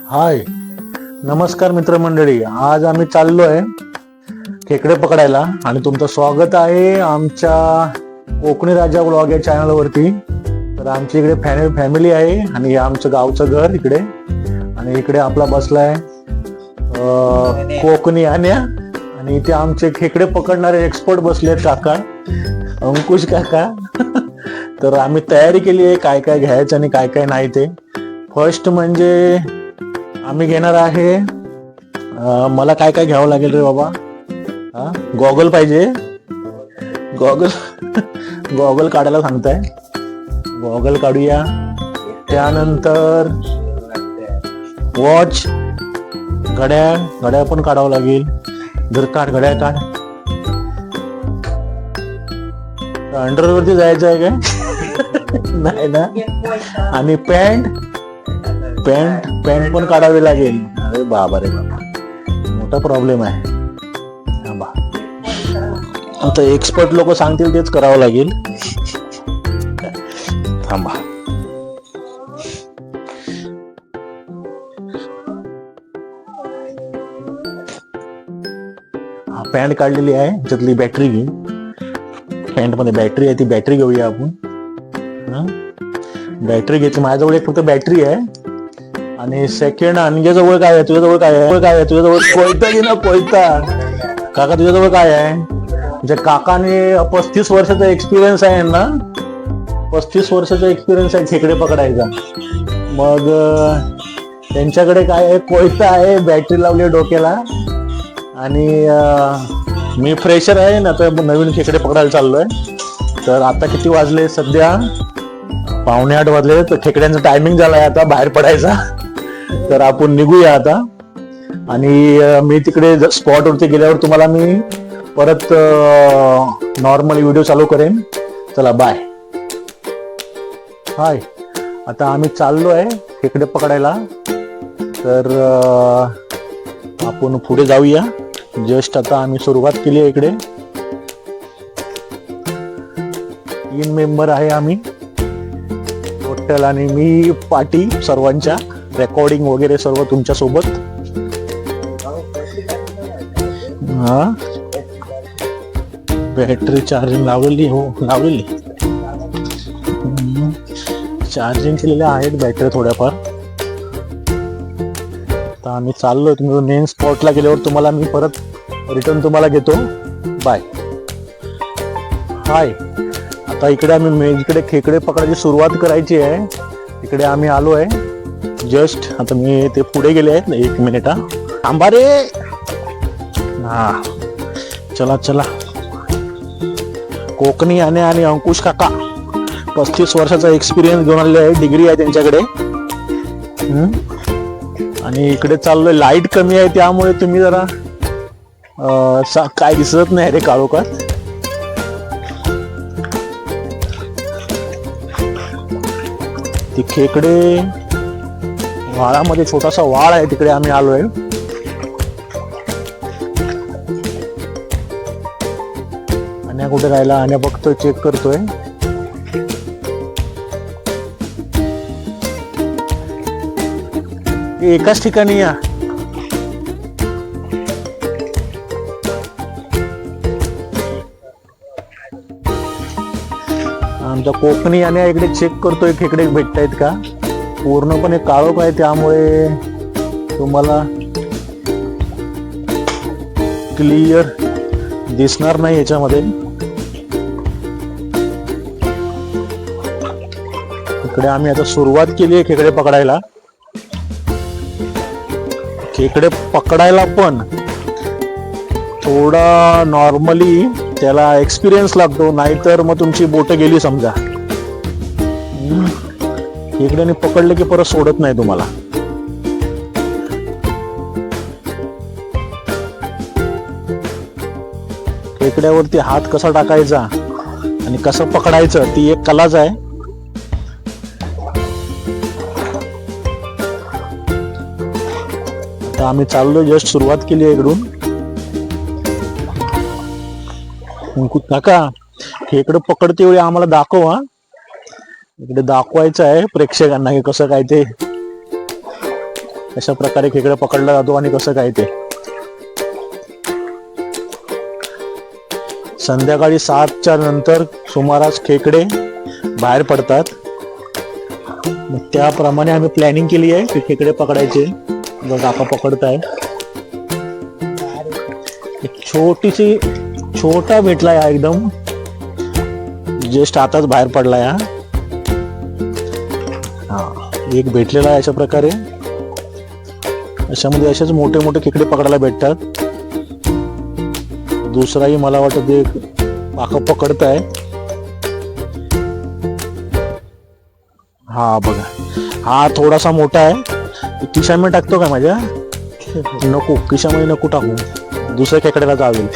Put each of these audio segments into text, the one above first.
हाय, नमस्कार मित्रमंडळी. आज आम्ही चाललोय खेकडे पकडायला आणि तुमचं स्वागत आहे आमच्या कोकणी राजा व्लॉग या चॅनल वरती. तर आमची इकडे फॅमिली आहे आणि हे आमचं गावचं घर इकडे, आणि इकडे आपला बसलाय कोकणी आण्या, आणि इथे आमचे खेकडे पकडणारे एक्सपर्ट बसलेत काका, अंकुश काका. तर आम्ही तयारी केली आहे काय काय घ्यायचं आणि काय काय नाही ते. फर्स्ट म्हणजे आम्ही घेणार आहे, मला काय काय घ्यावं लागेल रे बाबा. गॉगल पाहिजे, गॉगल काढायला सांगताय, गॉगल काढूया. त्यानंतर वॉच, घड्याळ पण काढावं लागेल. घड्याळ काढ. अंडरवरती जायचं आहे काय? नाही ना. आणि पॅन्ट पण काढावी लागेल. अरे बाबा रे बाबा, मोठा प्रॉब्लेम आहे. थांबा, आता एक्सपर्ट लोक सांगतील तेच करावं लागेल. थांबा. पॅन्ट काढलेली आहे, त्यातली बॅटरी घेऊ. पॅन्ट मध्ये बॅटरी आहे, ती बॅटरी घेऊया आपण. बॅटरी घेतली, माझ्याजवळ एक फक्त बॅटरी आहे. आणि सेकंड आणग्याजवळ काय आहे? तुझ्याजवळ काय आहे? तुझ्याजवळ कोयता घे ना, कोयता. काका तुझ्याजवळ काय आहे? म्हणजे काकाने 35 वर्षाचा एक्सपिरियन्स आहे ना, 35 वर्षाचा एक्सपिरियन्स आहे खेकडे पकडायचा. मग त्यांच्याकडे काय आहे? कोयता आहे, बॅटरी लावली डोक्याला. आणि मी फ्रेशर आहे ना, तर नवीन खेकडे पकडायला चाललोय. तर आता किती वाजले? सध्या 7:45 वाजले. तर खेकड्यांचा टायमिंग झालाय आता बाहेर पडायचा. तर आपण निघूया आता. आणि मी तिकडे स्पॉट वरती गेल्यावर तुम्हाला मी परत नॉर्मल व्हिडिओ चालू करेन. चला बाय. हाय, आता आम्ही चाललोय खेकडे पकडायला. तर आपण पुढे जाऊया. जस्ट आता आम्ही सुरुवात केली आहे. इकडे 3 मेंबर आहे आम्ही टोटल, आणि मी पाठी सर्वांच्या रेकॉर्डिंग वगैरे सर्व तुमच्या सोबत. बॅटरी चार्जिंग लावलेली, हो लावलेली, चार्जिंग केलेल्या आहेत बॅटरी थोड्याफार. आता आम्ही चाललोय. तुम्ही मेन स्पॉटला गेल्यावर तुम्हाला मी परत रिटर्न तुम्हाला घेतो. बाय. हाय, आता इकडे इकडे खेकडे पकडायची सुरुवात करायची आहे. इकडे आम्ही आलो आहे जस्ट. आता मी ते पुढे गेले आहेत. 1 मिनिट थांबा रे. हा, चला चला. कोकणी आणि अंकुश काका 35 वर्षाचा एक्सपिरियन्स घेऊन आलेले आहे, डिग्री आहे त्यांच्याकडे. आणि इकडे चाललोय. लाईट कमी आहे त्यामुळे तुम्ही जरा काय दिसत नाही रे काळोखात. ती खेकडे वाळामध्ये, छोटासा वाळ आहे तिकडे आम्ही आलोय. आणि कुठे राहिला? आणि बघतोय, चेक करतोय. एकाच ठिकाणी या. आमचा कोकणी आणि इकडे चेक करतोय खेकडे भेटतायत का. पूर्णपणे काळोख आहे त्यामुळे तुम्हाला क्लिअर दिसणार नाही याच्यामध्ये. इकडे आम्ही आता सुरुवात केली आहे खेकडे पकडायला. खेकडे पकडायला पण थोडा नॉर्मली त्याला एक्सपिरियन्स लागतो, नाहीतर मग तुमची बोटं गेली समजा. खेकड्याने पकडले की परत सोडत नाही तुम्हाला. खेकड्यावरती हात कसा टाकायचा आणि कसं पकडायचं ती एक कलाच आहे. आता आम्ही चाललोय, जस्ट सुरुवात केली आहे इकडून. काका खेकडं पकडते वेळी आम्हाला दाखव. इकडे दाखवायचं आहे प्रेक्षकांना की कसं काय ते. अशा प्रकारे खेकडे पकडला जातो आणि कसं काय ते संध्याकाळी 7च्या नंतर सुमारास खेकडे बाहेर पडतात. मग त्याप्रमाणे आम्ही प्लॅनिंग केली आहे की खेकडे पकडायचे. काका पकडताय. छोटा भेटला या एकदम जस्ट आताच बाहेर पडला या. एक भेटलेला आहे अशा प्रकारे. अशामध्ये असेच मोठे मोठे खेकडे पकडायला भेटतात. दुसराही मला वाटत एक काका पकडताय. हा बघा, हा थोडासा मोठा आहे. खिशामध्ये टाकतो का माझ्या? नको, खिशामध्ये नको टाकू, दुसऱ्या खेकड्याला चावेल.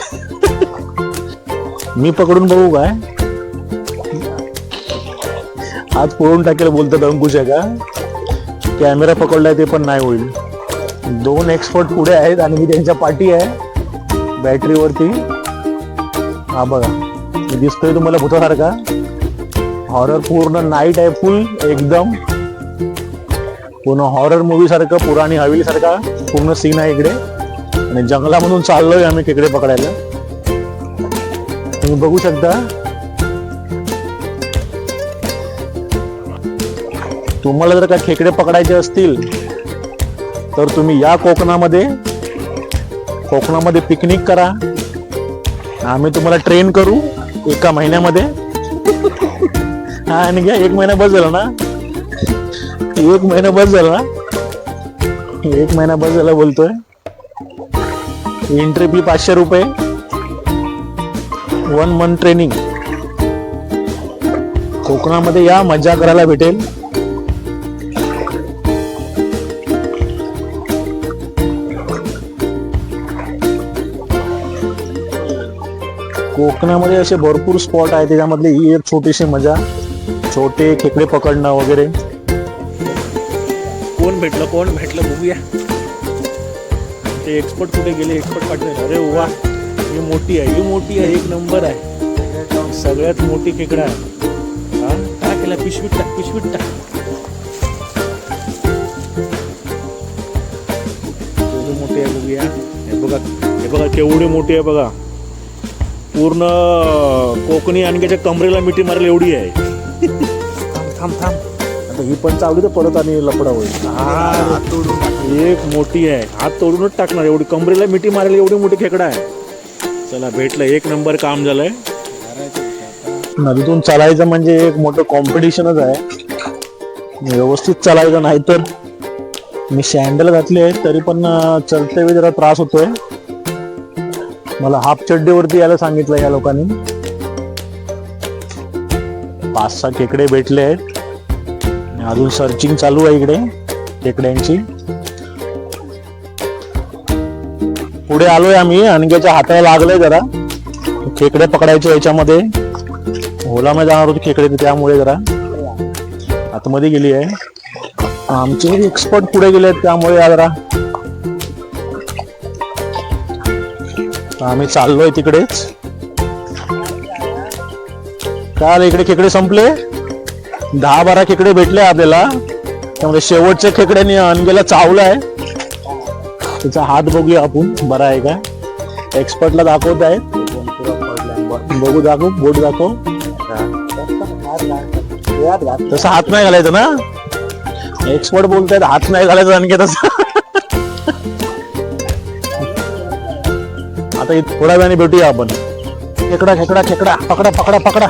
मी पकडून बघू काय? हात पळून टाकेल बोलतात अंकुश आहे का? कॅमेरा पकडलाय ते पण नाही होईल. 2 एक्सपर्ट पुढे आहेत आणि मी त्यांच्या पाठी आहे बॅटरीवरती. हा बघा, मी दिसतोय तुम्हाला भूतासारखा. हॉरर पूर्ण नाईट आहे, फुल एकदम पूर्ण हॉरर मूवी सारखं, पुराणी हवेली सारखा पूर्ण सीन आहे इकडे. आणि जंगलामधून चाललोय आम्ही खेकडे पकडायला. तुम्ही बघू शकता. तुम्हाला जर का खेकडे पकडायचे असतील तर तुम्ही या कोकणामध्ये पिकनिक करा. आम्ही तुम्हाला ट्रेन करू 1 महिन्यामध्ये. हा, आणि घ्या 1 महिना बस झाला ना. 1 महिना बस झाला. 1 महिना बस झाला बोलतोय. एंट्री फी 500 रुपये. 1 मंथ ट्रेनिंग. कोकणामध्ये या, मजा करायला भेटेल. कोकणामध्ये असे भरपूर स्पॉट आहेत. त्याच्यामधली ही एक छोटीशी मजा, छोटे खेकडे पकडणं वगैरे. कोण भेटलं बघूया. ते एक्सपर्ट कुठे गेले? एक्सपर्ट पाठवले. अरे वा, ही मोठी आहे 1 नंबर आहे. सगळ्यात मोठी खेकडा आहे. हा, काय केला? पिशवीत टाक. मोठी आहे बघूया. हे बघा केवढी मोठी आहे बघा. पूर्ण कोकणी आणखीच्या कमरेला मिठी मारेल एवढी आहे. थांब आता ही पण चावली तर परत आणि लपडा होईल. एक मोठी आहे, हात तोडूनच टाकणार एवढी, कमरेला मिठी मारेल एवढी मोठी खेकडा आहे. चला, भेटलं. 1 नंबर काम झालंय. नदीतून चालायचं म्हणजे एक मोठं कॉम्पिटिशनच आहे. व्यवस्थित चालायचं, नाही तर मी सॅन्डल घातले तरी पण चलते वेळी जरा त्रास होतोय. मला हाफ चड्डीवरती यायला सांगितलं या लोकांनी. 5-6 खेकडे भेटले आहेत. अजून सर्चिंग चालू आहे इकडे खेकड्यांची. पुढे आलोय आम्ही. आणखीच्या हाताला लागलंय जरा खेकडे पकडायचे. याच्यामध्ये होलामध्ये जाणार होती खेकडे, त्यामुळे जरा आतमध्ये गेली आहे. आमचे एक्सपर्ट पुढे गेले आहेत त्यामुळे जरा आम्ही चाललोय तिकडेच. काल इकडे खेकडे संपले. 10-12 खेकडे भेटले आपल्याला. त्यामुळे शेवटच्या खेकड्याने अनगेला चावलाय. त्याचा हात बघूया आपण, बरा आहे का? एक्सपर्टला दाखवत आहेत. बघू, दाखव, बोट दाखव. तसा हात नाही घालायचा ना. एक्सपर्ट बोलतायत हात नाही घालायचा आणखी तसा. आता थोड्या वेळाने भेटूया आपण. खेकडा पकडा.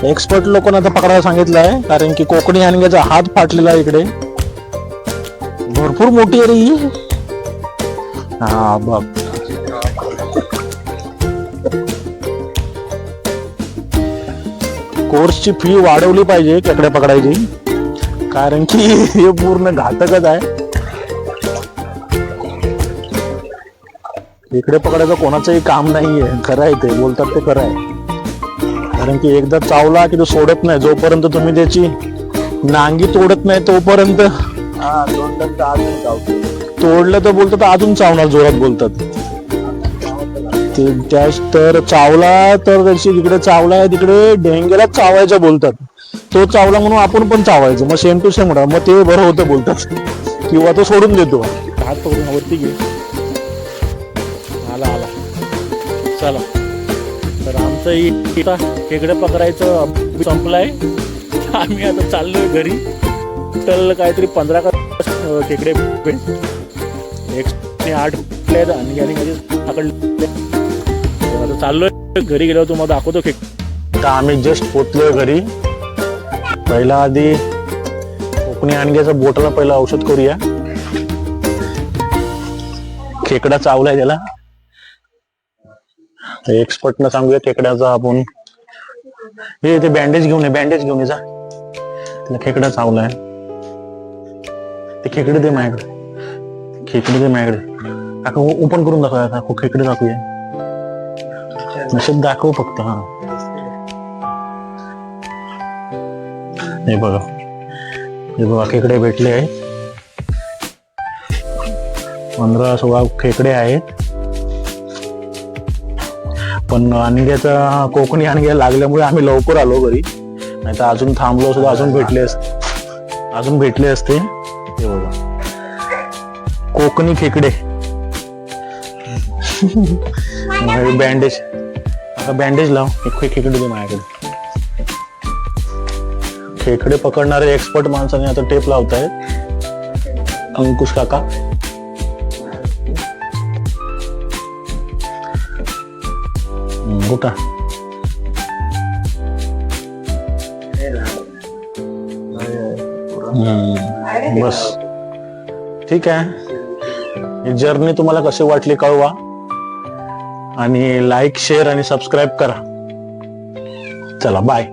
एक्सपर्ट लोकांना आता पकडायला सांगितलं आहे, कारण की कोकणी आणग्याचा हात फाटलेला आहे इकडे. भरपूर मोठी आहे रे ही. हा बघ, कोर्सची फी वाढवली पाहिजे खेकडे पकडायची, कारण की हे पूर्ण घातकच आहे. खेकडे पकडायचं कोणाचंही काम नाहीये. खरं आहे ते, बोलतात ते खरं आहे. कारण की एकदा चावला की तो सोडत नाही. जोपर्यंत तुम्ही त्याची नांगी तोडत नाही तोपर्यंत. तोडलं तर बोलतात अजून चावणार, जोरात बोलतात ते. तर चावला तर त्याची जिकडे चावला आहे तिकडे डेंग्याला चावायचं बोलतात. तो चावला म्हणून आपण पण चावायचं, मग सेम टू सेम. मग ते बरं होतं बोलतात, किंवा तो सोडून देतो. हात पकडून वरती घे. आला आला. चला तर आमचं आता खेकडे पकडायचं संपलाय. आम्ही आता चाललोय घरी. टोटल काहीतरी 15 खेकडे एक 8 आणि पकडले. आता चाललोय घरी. गेल्यावर तुम्हाला दाखवतो खेकडे. आता आम्ही जस्ट पोचलोय घरी. पहिला आधी कोकणी आणग्याचा बोटाला पहिला औषध करूया. खेकडा चावलाय त्याला. एक्सपर्ट न सांगूया खेकड्याचा आपण. हे ते बँडेज घेऊन ये. बँडेज घेऊन ये जा. त्याला खेकडा चावलाय. ते खेकडे दे माझ्याकडे. खेकडे दे माझ्याकडे. काका ओपन करून दाखवूया. काका खेकडे दाखवूया. नशीब दाखव फक्त. हा हे बघा. हे बघा खेकडे भेटले आहेत. 15-16 खेकडे आहेत. पण आणग्याचा कोकणी आणग्या लागल्यामुळे आम्ही लवकर आलो घरी. नाही तर अजून थांबलो सुद्धा अजून भेटले असते. हे बघा कोकणी खेकडे. बँडेज. आता बँडेज लाव. खेकडे दे माझ्याकडे. खेकडे पकडणारे एक्सपर्ट माणसाने आता टेप लावतायत. अंकुश काका. कुठं बस ठीक आहे. ही जर्नी तुम्हाला कशी वाटली कळवा. आणि लाईक शेअर आणि सबस्क्राईब करा. चला बाय.